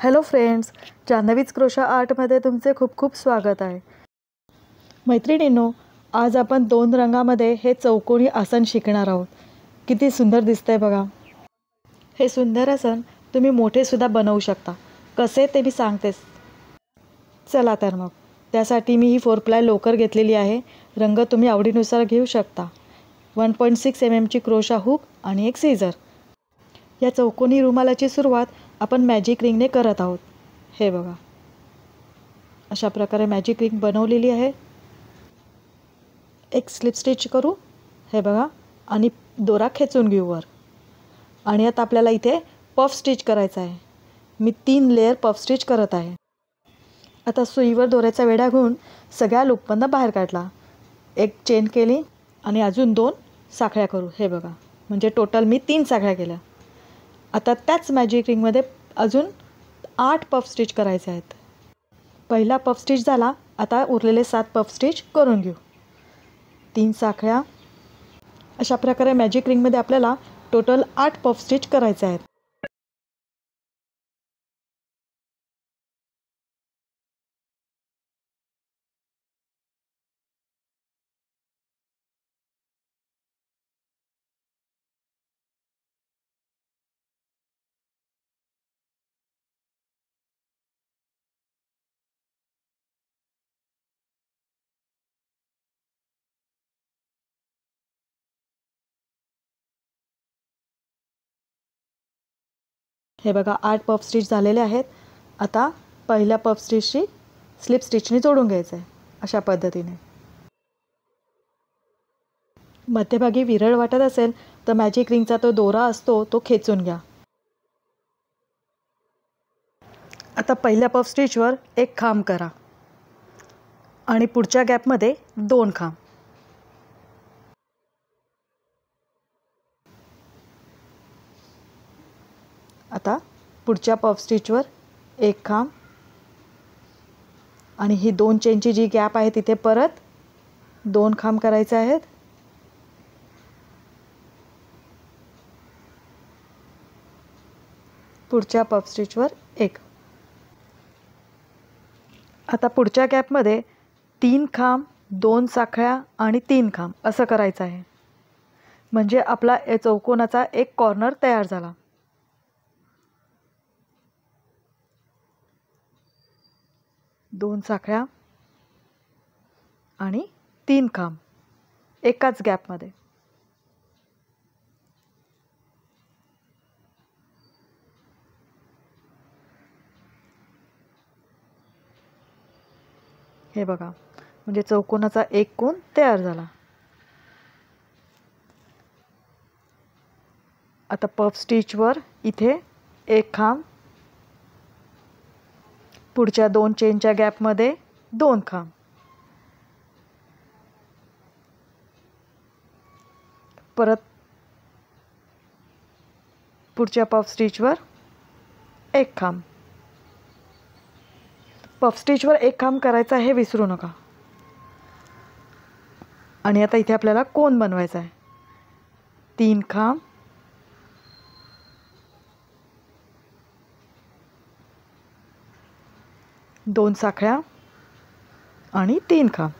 Hello friends, जान्हवीज crochet आर्टमध्ये तुमचे खूप खूप स्वागत आहे. मैत्रिणींनो, आज आपण 2 रंगामध्ये हे चौकोनी आसन शिकणार आहोत. किती सुंदर दिसतंय बघा. हे सुंदर आसन तुम्ही मोठेसुद्धा बनवू शकता. कसे ते मी सांगतेच. चला तर मग. त्यासाठी मी ही 4 प्लाय लोकर घेतलेली आहे. रंग तुम्ही आवडीनुसार घेऊ शकता. 1.6 mm ची क्रोशा हुक आणि एक सीझर. या चौकोनी रुमालाची सुरुवात आपण मॅजिक रिंगने करत आहोत. हे बघा, अशा प्रकारे मॅजिक रिंग बनवलेली आहे. एक स्लिप स्टिच करू. हे बघा, आणि दोरा खेचून घेऊ वर. आणि आता आपल्याला इथे पफ स्टिच करायचा आहे. मी 3 लेयर पफ स्टिच करत आहे. आता सुईवर दोऱ्याचा वेढा घेऊन सगळ्या लूपमधनं बाहेर काढला. एक चेन केली आणि अजून 2 साखळ्या करू. हे बघा, म्हणजे टोटल मी 3 साखळ्या केल्या. आता त्याच मॅजिक रिंगमध्ये अजून 8 पफ स्टिच करायचे आहेत. पहिला पफ स्टिच झाला. आता उरलेले 7 पफ स्टिच करून घेऊ. 3 साखळ्या. अशा प्रकारे मॅजिक रिंगमध्ये आपल्याला टोटल 8 पफ स्टिच करायचे आहेत. हे बघा, 8 पफ स्टिच झालेले आहेत. आता पहिल्या पफ स्टिचशी स्लिप स्टिचने जोडून घ्यायचं आहे. अशा पद्धतीने. मध्यभागी विरळ वाटत असेल तर मॅजिक रिंगचा तो दोरा असतो तो खेचून घ्या. आता पहिल्या पफ स्टिचवर एक खांब करा आणि पुढच्या गॅपमध्ये 2 खांब. आता पुढच्या पफ स्टिचवर एक खांब आणि ही 2 चेनची जी गॅप आहे तिथे परत 2 खांब करायचे आहेत. पुढच्या पफ स्टिचवर एक. आता पुढच्या गॅपमध्ये 3 खांब, 2 साखळ्या आणि 3 खांब असं करायचं आहे. म्हणजे आपला चौकोनाचा एक कॉर्नर तयार झाला. दोन साखळ्या आणि 3 खांब एकाच गॅपमध्ये. हे बघा, म्हणजे चौकोनाचा एक कोन तयार झाला. आता पफ स्टिचवर इथे एक खांब, पुढच्या 2 चेनच्या गॅपमध्ये 2 खांब, परत पुढच्या पफ स्टिचवर एक खांब. पफ स्टिचवर एक खांब करायचा हे विसरू नका. आणि आता इथे आपल्याला कोन बनवायचा आहे. 3 खांब, 2 साखळ्या आणि 3 खांब.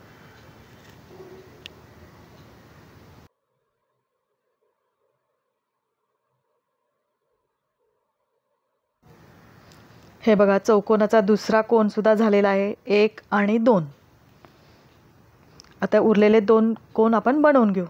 हे बघा, चौकोनाचा दुसरा कोन सुद्धा झालेला आहे. 1 आणि 2. आता उरलेले 2 कोन आपण बनवून घेऊ.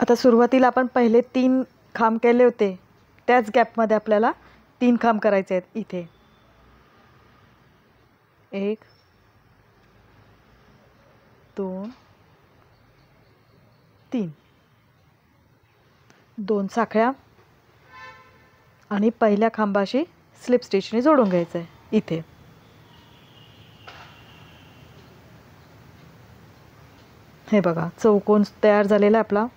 आता सुरुवातीला आपण पहिले 3 खांब केले होते, त्याच गॅपमध्ये आपल्याला 3 खांब करायचे आहेत. इथे 1 2 3 2 साखळ्या आणि पहिल्या खांबाशी स्लिप स्टिचने जोडून घ्यायचं आहे. इथे हे बघा, चौकोन तयार झालेला आपला.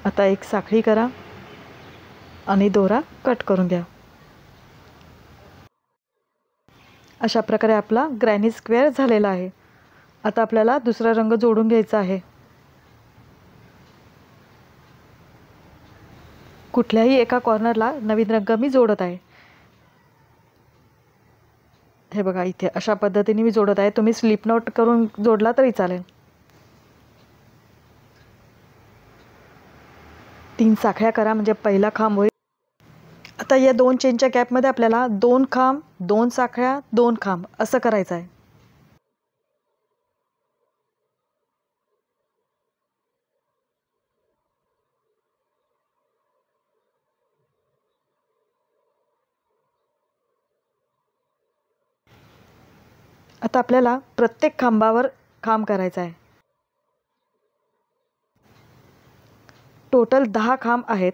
आता एक साखळी करा आणि दोरा कट करून घ्या. अशा प्रकारे आपला ग्रॅनी स्क्वेअर झालेला आहे. आता आपल्याला दुसरा रंग जोडून घ्यायचा आहे. कुठल्याही एका कॉर्नरला नवीन रंग मी जोडत आहे. हे बघा, इथे अशा पद्धतीने मी जोडत आहे. तुम्ही स्लिप नॉट करून जोडला तरी चालेल. 3 साखळ्या करा म्हणजे पहिला खांब होईल. आता या 2 चेनच्या गॅपमध्ये आपल्याला 2 खांब, 2 साखळ्या, 2 खांब असं करायचं आहे. आता आपल्याला प्रत्येक खांबावर खांब करायचा आहे. टोटल 10 खांब आहेत.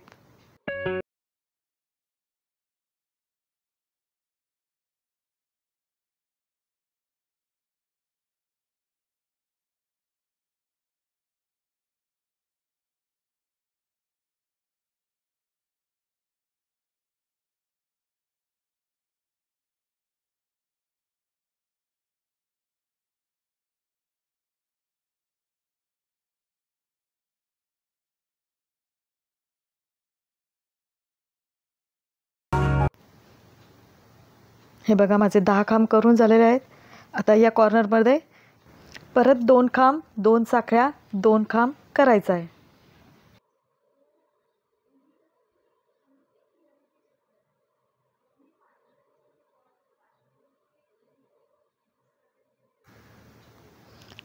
हे बघा, माझे 10 खांब करून झालेले आहेत. आता या कॉर्नरमध्ये परत 2 खांब, 2 साखळ्या, 2 खांब करायचा आहे.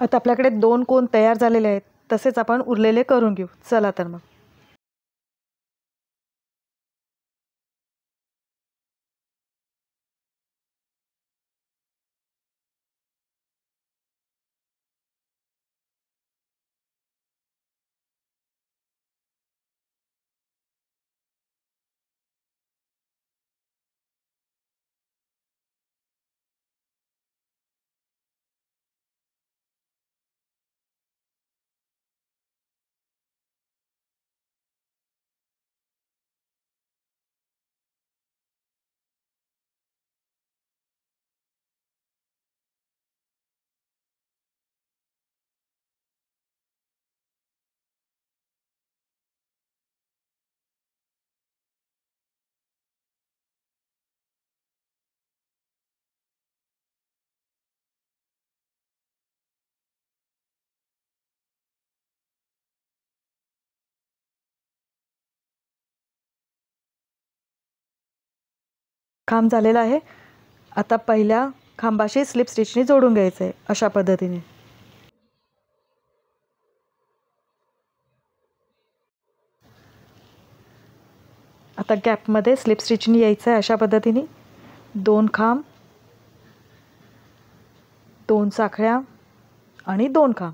आता आपल्याकडे 2 कोन तयार झालेले आहेत. तसेच आपण उरलेले करून घेऊ. चला तर मग. खांब झालेला आहे. आता पहिल्या खांबाशी स्लिप स्टिचने जोडून घ्यायचं आहे अशा पद्धतीने. आता गॅपमध्ये स्लिप स्टिचने यायचं आहे अशा पद्धतीने. 2 खांब, 2 साखळ्या आणि 2 खांब.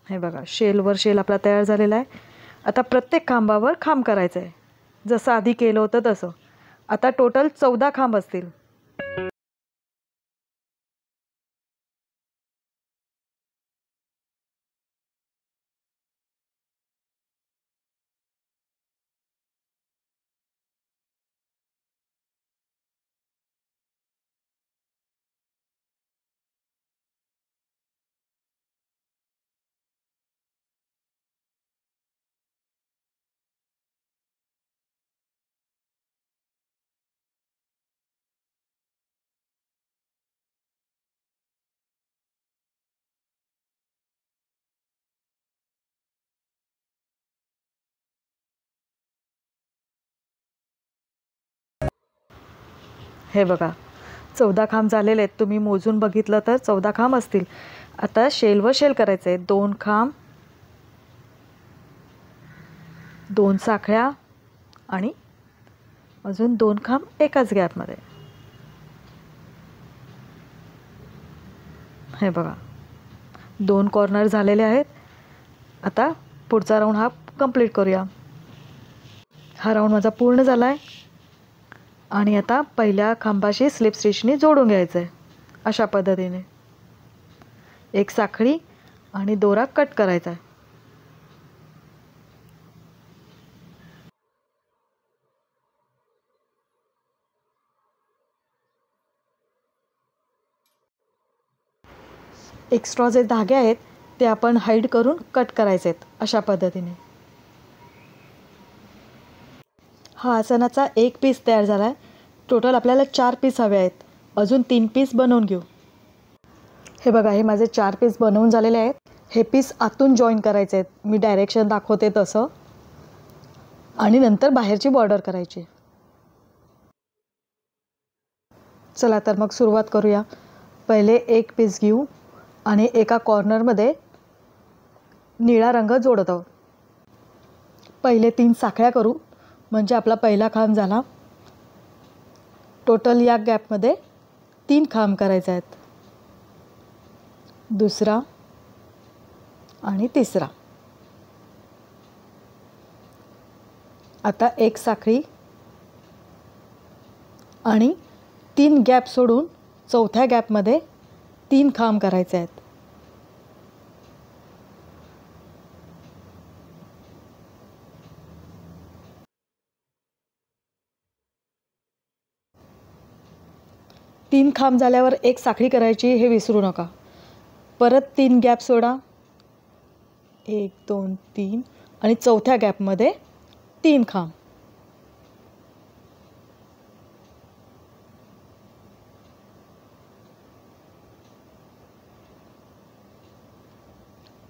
हे बघा, शेलवर शेल आपला तयार झालेला आहे. आता प्रत्येक खांबावर खांब करायचं आहे, जसं आधी केलं होतं तसं. आता टोटल 14 खांब असतील. हे बघा 14 खांब झालेले आहेत. तुम्ही मोजून बघितलं तर 14 खांब असतील. आता शेलवर शेल करायचं आहे. 2 खांब, 2 साखळ्या आणि अजून 2 खांब एकाच गॅपमध्ये. हे बघा 2 कॉर्नर झालेले आहेत. आता पुढचा राऊंड हा कंप्लीट करूया. हा राऊंड माझा पूर्ण झाला आहे आणि आता पहिल्या खांबाशी स्लिप स्टिचने जोडून घ्यायचं आहे. अशा पद्धतीने एक साखळी आणि दोरा कट करायचा आहे. एक्स्ट्रा जे धागे आहेत ते आपण हाईड करून कट करायचे आहेत. अशा पद्धतीने हा आसनाचा एक पीस तयार झाला आहे. टोटल आपल्याला 4 पीस हवे आहेत. अजून 3 पीस बनवून घेऊ. हे बघा हे माझे 4 पीस बनवून झालेले आहेत. हे पीस आतून जॉईन करायचे आहेत. मी डायरेक्शन दाखवते तसं आणि नंतर बाहेरची बॉर्डर करायची. चला तर मग सुरुवात करूया. पहिले एक पीस घेऊ आणि एका कॉर्नरमध्ये निळा रंग जोडत आहोत. पहिले 3 साखळ्या करू म्हणजे आपला पहिला खांब झाला. टोटल या गॅपमध्ये 3 खांब करायचे आहेत. दुसरा आणि तिसरा. आता एक साखळी आणि 3 गॅप सोडून चौथ्या गॅपमध्ये 3 खांब करायचे आहेत. तीन खांब झाल्यावर एक साखळी करायची हे विसरू नका. परत 3 गॅप सोडा. 1 2 3 आणि चौथ्या गॅपमध्ये 3 खांब.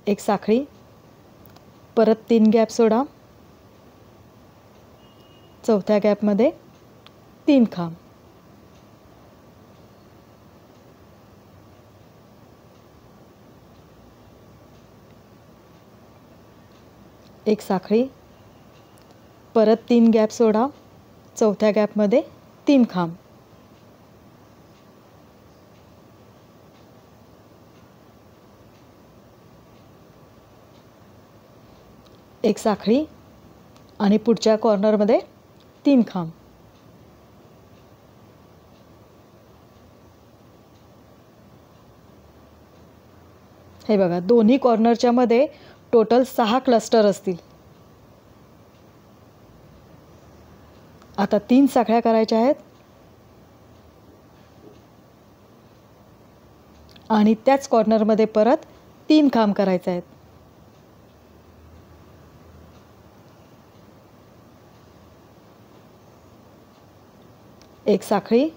एक साखळी. परत 3 गॅप सोडा. चौथ्या गॅपमध्ये 3 खांब. एक साखळी. परत 3 गॅप सोडा. चौथ्या गॅपमध्ये 3 खांब. एक साखळी आणि पुढच्या कॉर्नरमध्ये 3 खांब. हे बघा दोन्ही कॉर्नरच्या मध्ये टोटल 6 क्लस्टर असतील. आता 3 साखळ्या करायच्या आहेत आणि त्याच कॉर्नरमध्ये परत 3 खांब करायचे आहेत. एक साखळी.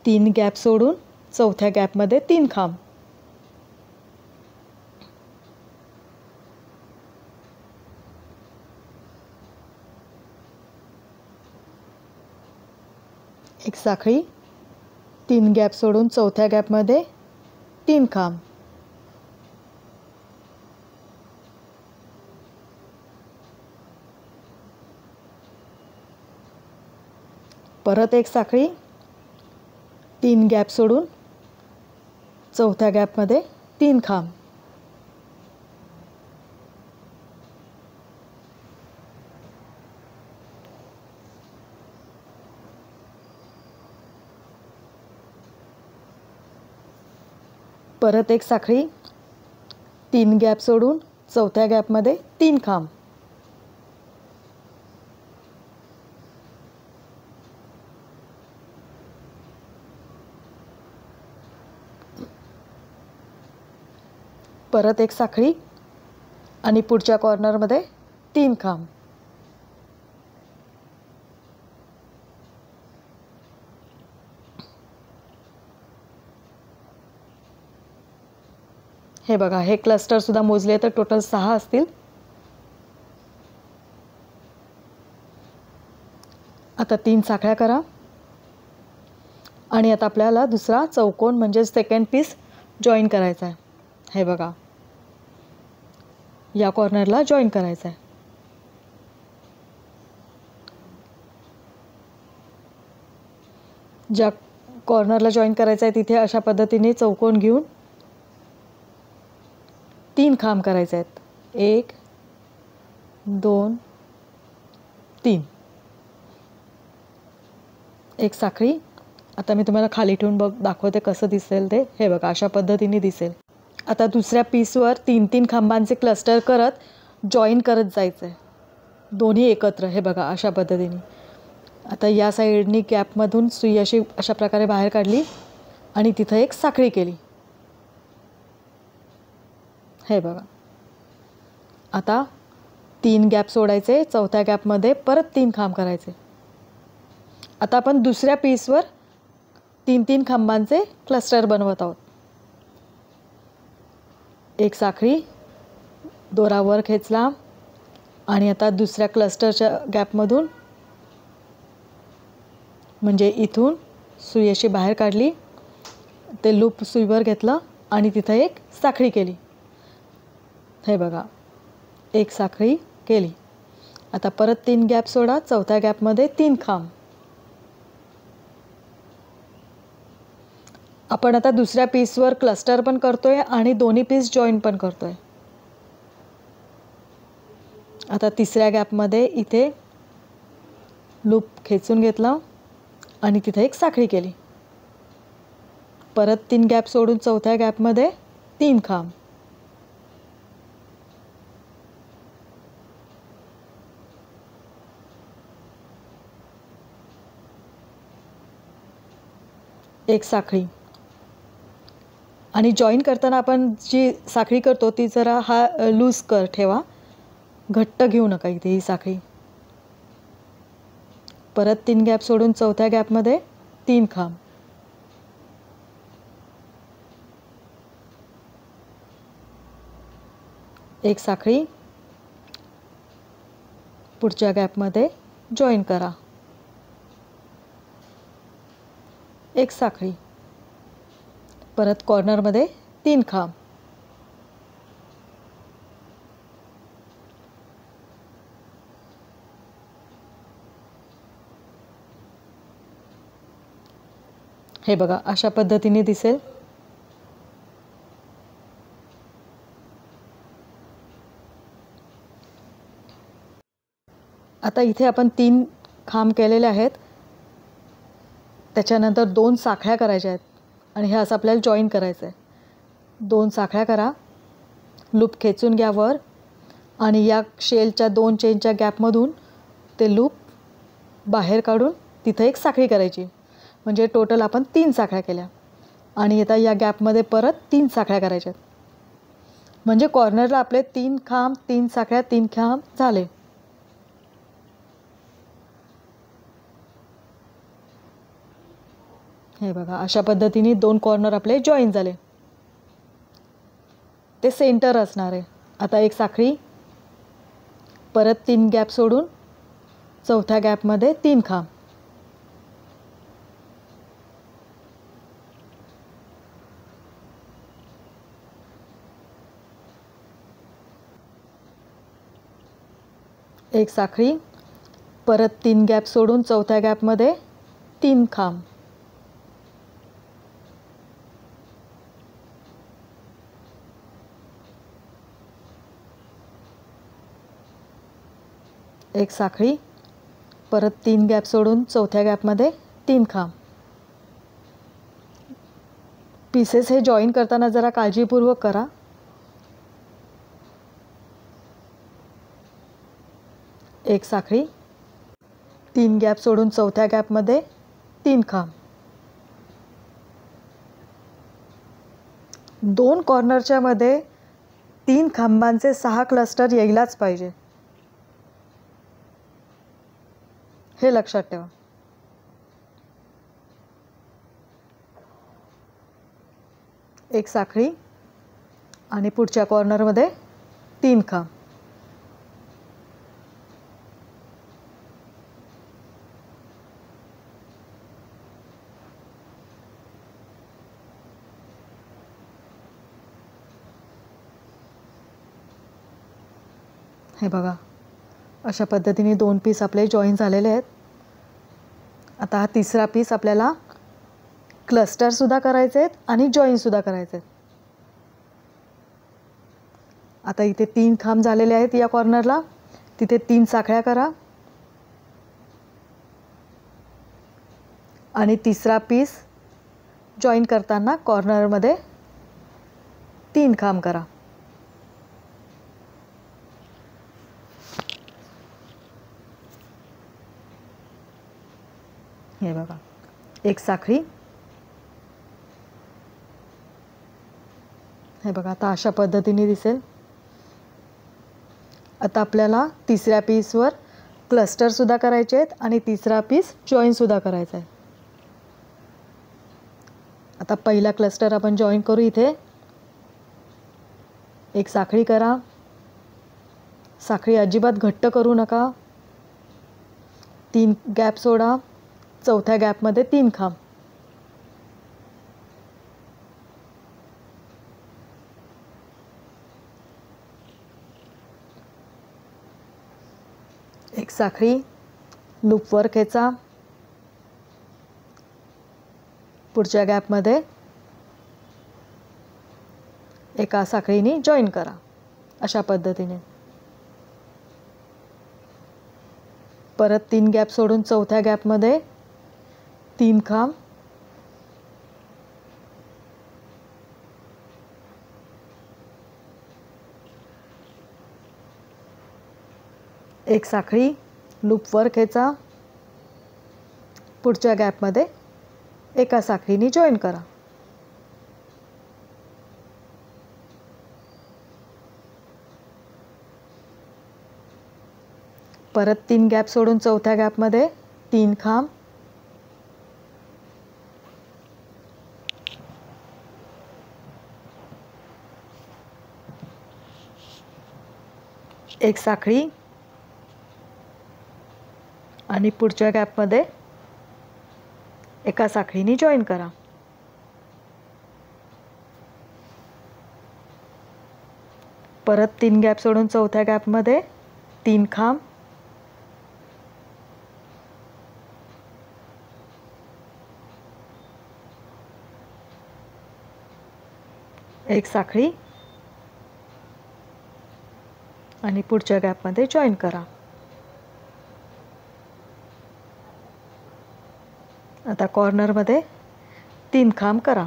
3 गॅप सोडून चौथ्या गॅपमध्ये 3 खांब. एक साखळी. 3 गॅप सोडून चौथ्या गॅपमध्ये 3 खांब. परत एक साखळी. 3 गॅप सोडून चौथ्या गॅपमध्ये 3 खांब. परत एक साखळी. 3 गॅप सोडून चौथ्या गॅपमध्ये 3 खांब. परत एक साखळी आणि पुढच्या कॉर्नरमध्ये 3 खांब. हे बघा हे क्लस्टर सुद्धा मोजले तर टोटल 6 असतील. आता 3 साखळ्या करा आणि आता आपल्याला दुसरा चौकोन म्हणजे सेकंड पीस जॉईन करायचा आहे. हे बघा, या कॉर्नरला जॉईन करायचा आहे. ज्या कॉर्नरला जॉईन करायचं आहे तिथे अशा पद्धतीने चौकोन घेऊन 3 खांब करायचे आहेत. 1 2 3. एक साखळी. आता मी तुम्हाला खाली ठेवून दाखवते कसं दिसेल ते. हे बघा, अशा पद्धतीने दिसेल. आता दुसऱ्या पीसवर 3-3 खांबांचे क्लस्टर करत जॉईन करत जायचं आहे, दोन्ही एकत्र. हे बघा, अशा पद्धतीने. आता या साईडनी गॅपमधून सुई अशा प्रकारे बाहेर काढली आणि तिथं एक साखळी केली. हे बघा, आता 3 गॅप सोडायचे, चौथ्या गॅपमध्ये परत 3 खांब करायचे. आता आपण दुसऱ्या पीसवर 3-3 खांबांचे क्लस्टर बनवत आहोत. एक साखळी, दोरा वर खेचला आणि आता दुसऱ्या क्लस्टरच्या गॅपमधून म्हणजे इथून सुई अशी बाहेर काढली, ते लूप सुईवर घेतलं आणि तिथं एक साखळी केली. हे बघा, एक साखळी केली. आता परत 3 गॅप सोडा, चौथ्या गॅपमध्ये 3 खांब. आपण आता दुसऱ्या पीसवर क्लस्टर पण करतोय आणि दोन्ही पीस जॉईन पण करतोय. आता तिसऱ्या गॅपमध्ये इथे लूप खेचून घेतला आणि तिथे एक साखळी केली. परत 3 गॅप सोडून चौथ्या गॅपमध्ये 3 खांब. एक साखळी. आणि जॉईन करताना आपण जी साखळी करतो ती जरा लूज ठेवा, घट्ट घेऊ नका इथे ही साखळी. परत 3 गॅप सोडून चौथ्या गॅपमध्ये 3 खांब. एक साखळी, पुढच्या गॅपमध्ये जॉईन करा. एक साखळी, परत कॉर्नरमध्ये 3 खांब. हे बघा, अशा पद्धतीने दिसेल. आता इथे आपण 3 खांब केलेले आहेत. त्याच्यानंतर 2 साखळ्या करायच्या आहेत आणि हे असं आपल्याला जॉईन करायचं आहे. 2 साखळ्या करा, लूप खेचून घ्या वर आणि या शेलच्या 2 चेनच्या गॅपमधून ते लूप बाहेर काढून तिथं एक साखळी करायची. म्हणजे टोटल आपण 3 साखळ्या केल्या. आणि आता या गॅपमध्ये परत 3 साखळ्या करायच्या. म्हणजे कॉर्नरला आपले 3 खांब, 3 साखळ्या, 3 खांब झाले. हे बघा, अशा पद्धतीने 2 कॉर्नर आपले जॉईन झाले. ते सेंटर असणार आहे. आता एक साखळी, परत 3 गॅप सोडून चौथ्या गॅपमध्ये 3 खांब. एक साखळी, परत 3 गॅप सोडून चौथ्या गॅपमध्ये 3 खांब. एक साखळी, परत 3 गॅप सोडून चौथ्या गॅपमध्ये 3 खांब. पीसेस हे जॉईन करताना जरा काळजीपूर्वक करा. एक साखळी, 3 गॅप सोडून चौथ्या गॅपमध्ये 3 खांब. 2 कॉर्नरच्या मध्ये 3 खांबांचे 6 क्लस्टर यायलाच पाहिजे, हे लक्षात ठेवा. एक साखळी आणि पुढच्या कॉर्नरमध्ये 3 खांब. हे बघा, अशा पद्धतीने 2 पीस आपले जॉईन झालेले आहेत. आता हा तिसरा पीस आपल्याला क्लस्टरसुद्धा करायचे आहेत आणि जॉईनसुद्धा करायचे आहेत. आता इथे 3 खांब झालेले आहेत या कॉर्नरला, तिथे 3 साखळ्या करा आणि तिसरा पीस जॉईन करताना कॉर्नरमध्ये 3 खांब करा. हे बघा, एक साखळी. हे बघा, आता अशा पद्धतीने दिसेल. आता आपल्याला तिसऱ्या पीसवर क्लस्टरसुद्धा करायचे आहेत आणि तिसरा पीस जॉईनसुद्धा करायचा आहे. आता पहिला क्लस्टर आपण जॉईन करू. इथे एक साखळी करा. साखळी अजिबात घट्ट करू नका. 3 गॅप सोडा. चौथ्या गॅपमध्ये 3 खांब. एक साखळी लूपवर खेचा. पुढच्या गॅपमध्ये एका साखळीने जॉईन करा. अशा पद्धतीने परत 3 गॅप सोडून चौथ्या गॅपमध्ये 3 खांब. एक साखळी लूपवर खेचा. पुढच्या गॅपमध्ये एका साखळीने जॉईन करा. परत 3 गॅप सोडून चौथ्या गॅपमध्ये 3 खांब. एक साखळी आणि पुढच्या गॅपमध्ये एका साखळीने जॉईन करा. परत 3 गॅप सोडून चौथ्या गॅपमध्ये 3 खांब. एक साखळी आणि पुढच्या गॅपमध्ये जॉईन करा. आता कॉर्नरमध्ये 3 खांब करा.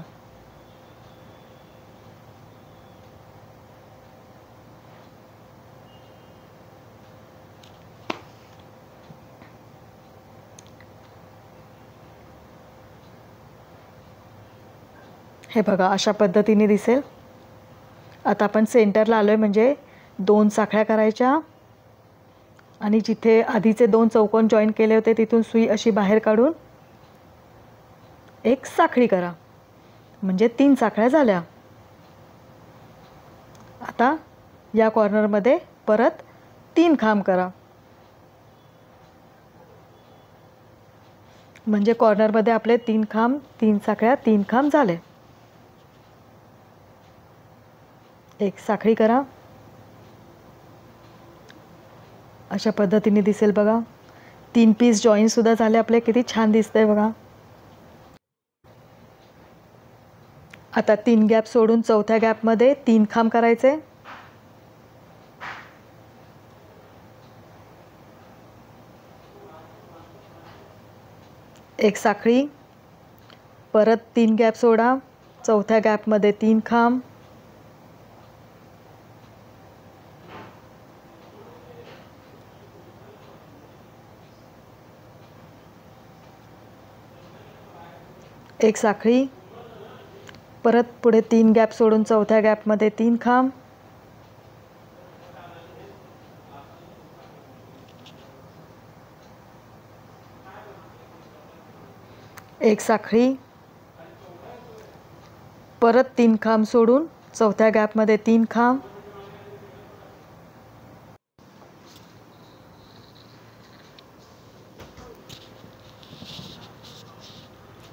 हे बघा, अशा पद्धतीने दिसेल. आता आपण सेंटरला आलोय, म्हणजे 2 साखळ्या करायच्या आणि जिथे आधीचे 2 चौकोन जॉईन केले होते तिथून सुई अशी बाहेर काढून एक साखळी करा, म्हणजे 3 साखळ्या झाल्या. आता या कॉर्नरमध्ये परत 3 खांब करा, म्हणजे कॉर्नरमध्ये आपले 3 खांब, 3 साखळ्या, 3 खांब झाले. एक साखळी करा. अशा पद्धतीने दिसेल बघा. 3 पीस जॉईनसुद्धा झाले आपले. किती छान दिसतंय बघा. आता 3 गॅप सोडून चौथ्या गॅपमध्ये 3 खांब करायचे. एक साखळी. परत 3 गॅप सोडा. चौथ्या गॅपमध्ये 3 खांब. एक साखळी. परत पुढे 3 गॅप सोडून चौथ्या गॅपमध्ये 3 खांब. एक साखळी. परत 3 खांब सोडून चौथ्या गॅपमध्ये 3 खांब.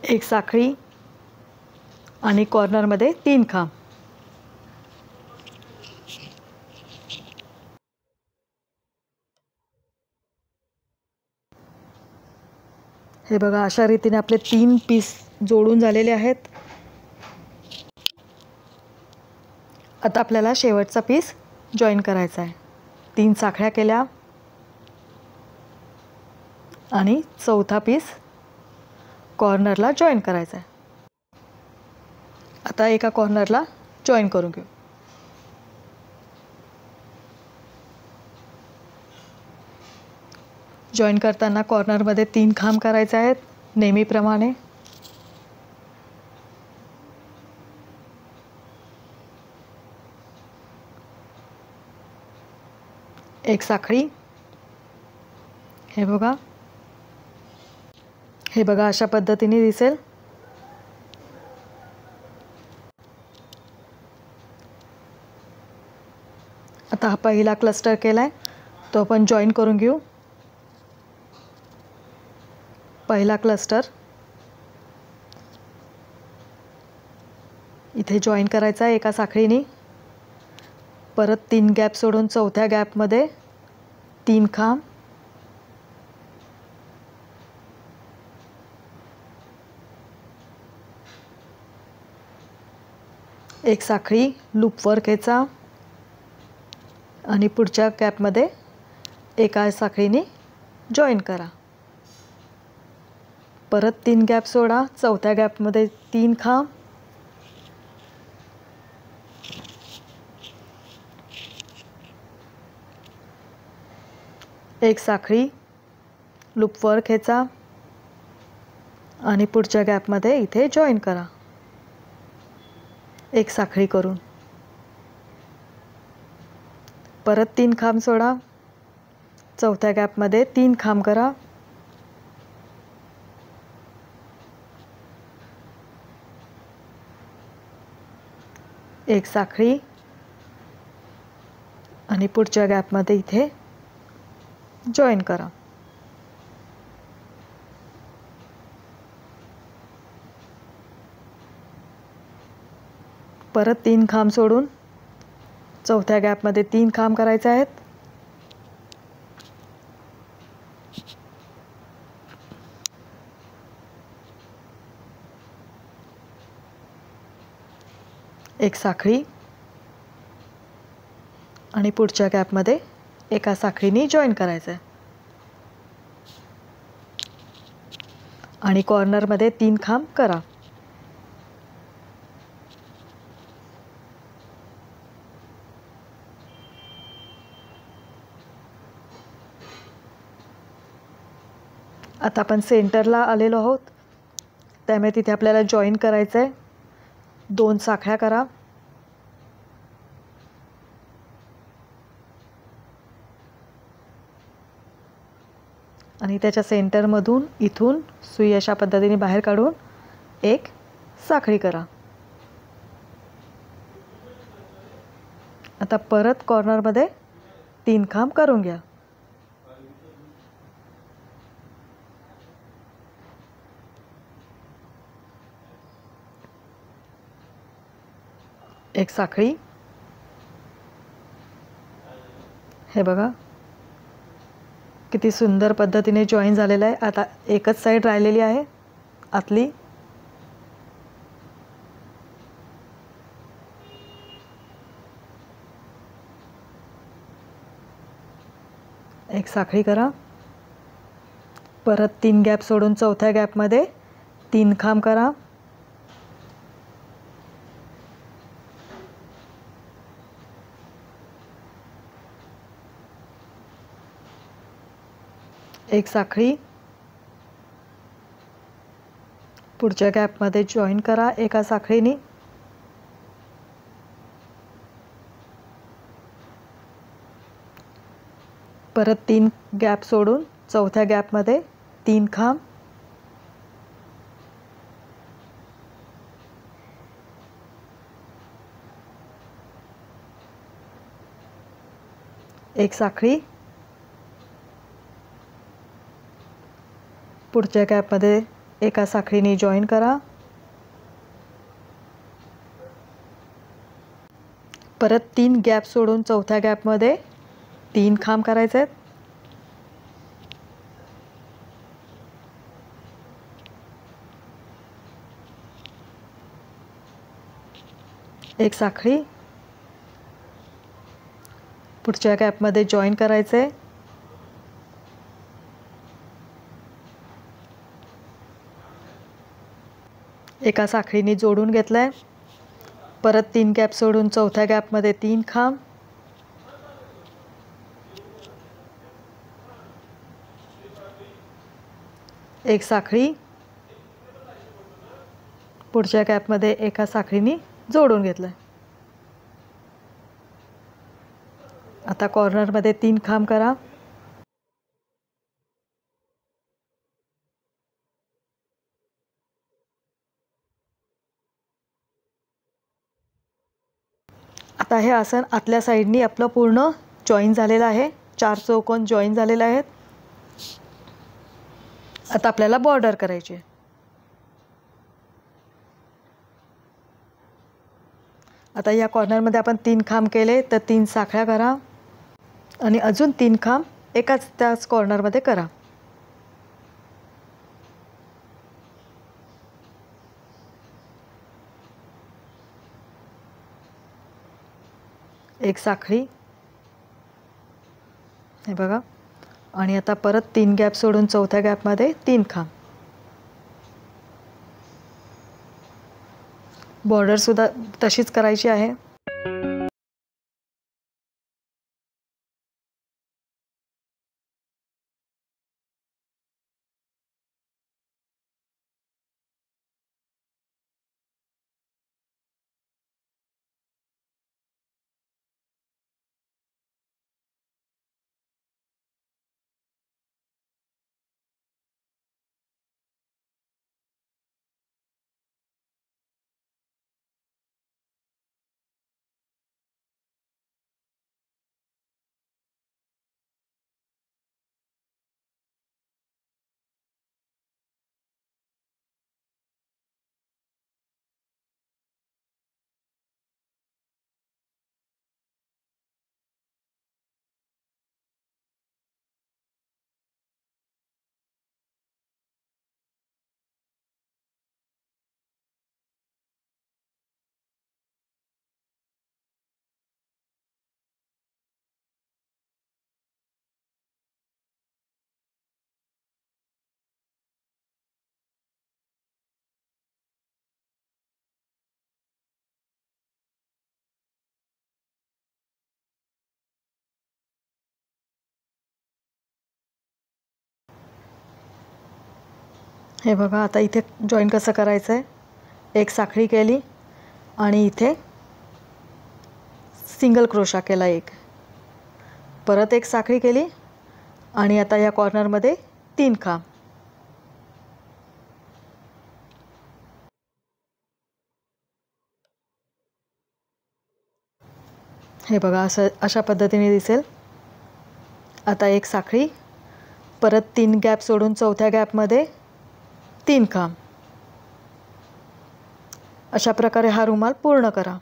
एक साखळी आणि कॉर्नरमध्ये 3 खांब. हे बघा, अशा रीतीने आपले 3 पीस जोडून झालेले आहेत. आता आपल्याला शेवटचा पीस जॉईन करायचा आहे. 3 साखळ्या केल्या आणि चौथा पीस कॉर्नरला जॉईन करायचा आहे. आता एका कॉर्नरला जॉईन करून घेऊ. जॉईन करताना कॉर्नरमध्ये 3 खांब करायचे आहेत नेहमीप्रमाणे. एक साखळी. हे बघा अशा पद्धतीने दिसेल. आता हा पहिला क्लस्टर केलाय तो आपण जॉईन करून घेऊ. पहिला क्लस्टर इथे जॉईन करायचा आहे एका साखळीने. परत 3 गॅप सोडून चौथ्या गॅपमध्ये 3 खांब. एक साखळी लूप वर खेचा आणि पुढच्या गॅपमध्ये एका साखळीने जॉईन करा. परत 3 गॅप सोडा. चौथ्या गॅपमध्ये 3 खांब. एक साखळी लूप वर खेचा आणि पुढच्या गॅपमध्ये इथे जॉईन करा एक साखळी करून. परत 3 खांब सोडा. चौथ्या गॅपमध्ये 3 खांब करा. एक साखळी आणि पुढच्या गॅपमध्ये इथे जॉईन करा. परत 3 खांब सोडून चौथ्या गॅपमध्ये 3 खांब करायचे आहेत. एक साखळी आणि पुढच्या गॅपमध्ये एका साखळीने जॉईन करायचं आहे. आणि कॉर्नरमध्ये 3 खांब करा. आता आपण सेंटरला आलेलो आहोत, त्यामुळे तिथे आपल्याला जॉईन करायचं आहे. 2 साखळ्या करा. आणि त्याच्या सेंटरमधून इथून सुई अशा पद्धतीने बाहेर काढून एक साखळी करा. आता परत कॉर्नरमध्ये 3 खांब करून घ्या. एक साखळी. हे बघा किती सुंदर पद्धतीने जॉईन झालेलं आहे. आता एकच साईड राहिलेली आहे आतली. एक साखळी करा. परत 3 गॅप सोडून चौथ्या गॅपमध्ये 3 खांब करा. एक साखळी. पुढच्या गॅपमध्ये जॉईन करा एका साखळीने. परत 3 गॅप सोडून चौथ्या गॅपमध्ये 3 खांब. एक साखळी. पुढच्या गॅपमध्ये एका साखळीने जॉईन करा. परत 3 गॅप सोडून चौथ्या गॅपमध्ये 3 खांब करायचे आहेत. एक साखळी पुढच्या गॅपमध्ये जॉईन करायचं आहे. एका साखळीने जोडून घेतलं आहे. परत 3 गॅप सोडून चौथ्या गॅपमध्ये 3 खांब. एक साखळी पुढच्या गॅपमध्ये एका साखळीने जोडून घेतलं. आता कॉर्नरमध्ये 3 खांब करा. आता हे आसन आतल्या साईडनी आपलं पूर्ण जॉईन झालेलं आहे. 4 चौकोन जॉईन झालेले आहेत. आता आपल्याला बॉर्डर करायची आहे. आता या कॉर्नरमध्ये आपण 3 खांब केले तर 3 साखळ्या करा आणि अजून 3 खांब त्याच कॉर्नरमध्ये करा. एक साखळी, हे बघा, आणि आता परत 3 गॅप सोडून चौथ्या गॅपमध्ये 3 खांब. बॉर्डर सुद्धा तशीच करायची आहे. हे बघा, आता इथे जॉईन कसं करायचं आहे. एक साखळी केली आणि इथे सिंगल क्रोशा केला एक. परत एक साखळी केली आणि आता या कॉर्नरमध्ये 3 खांब. हे बघा, अशा पद्धतीने दिसेल. आता एक साखळी, परत 3 गॅप सोडून चौथ्या गॅपमध्ये 3 खांब. अशा प्रकारे हा रुमाल पूर्ण करा.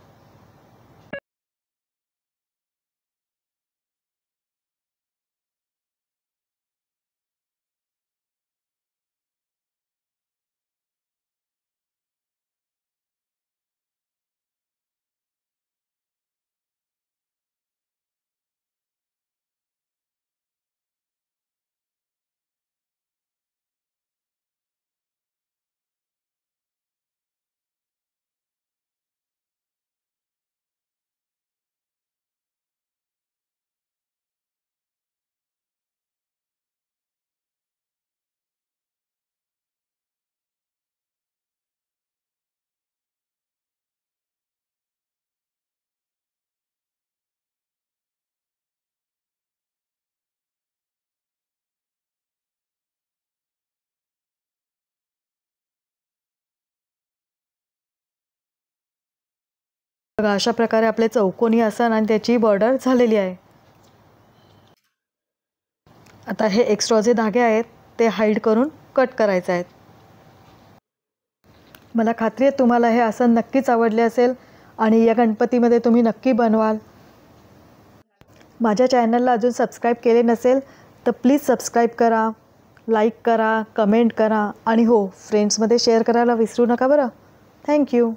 बघा, अशा प्रकारे आपले चौकोनी आसन आणि त्याची बॉर्डर झालेली आहे. आता हे एक्स्ट्रा जे धागे आहेत ते हाईड करून कट करायचे आहेत. मला खात्री आहे तुम्हाला हे आसन नक्कीच आवडले असेल आणि या गणपतीमध्ये तुम्ही नक्की बनवाल. माझ्या चॅनलला अजून सबस्क्राईब केले नसेल तर प्लीज सबस्क्राईब करा, लाईक करा, कमेंट करा आणि हो, फ्रेंड्समध्ये शेअर करायला विसरू नका बरं. थँक्यू.